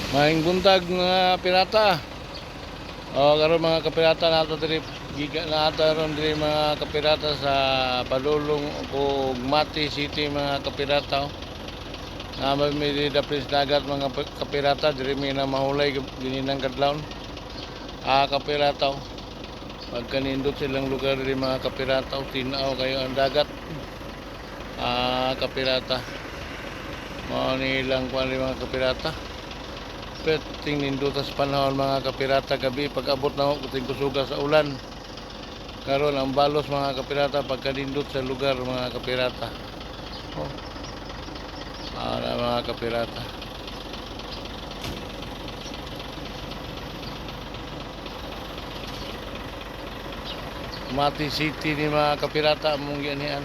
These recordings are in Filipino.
Maing buntag mga pirata. Karon mga kapirata nato diri giga nato ron diri mga kapirata sa Balulong ug Mati City mga kapirata. Naman mi diri dapit sa dagat mga kapirata diri mi na mahulay gininang kadlawon. Kapirata. Pagkanindot silang lugar diri mga kapirata, tinaw kayo ang dagat. Kapirata. Mao ni lang kuan mga kapirata. Ting nindutas panahon mga kapirata gabi pag-abot na kuting kusuga sa ulan. Karon ang balos mga kapirata pagkanindot sa lugar mga kapirata. Mga kapirata. Mati City ni mga kapirata mong ganian.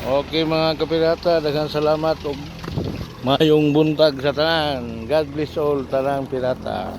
Okay mga kapirata, daghang salamat ug mayong buntag sa tanan. God bless all tanang pirata.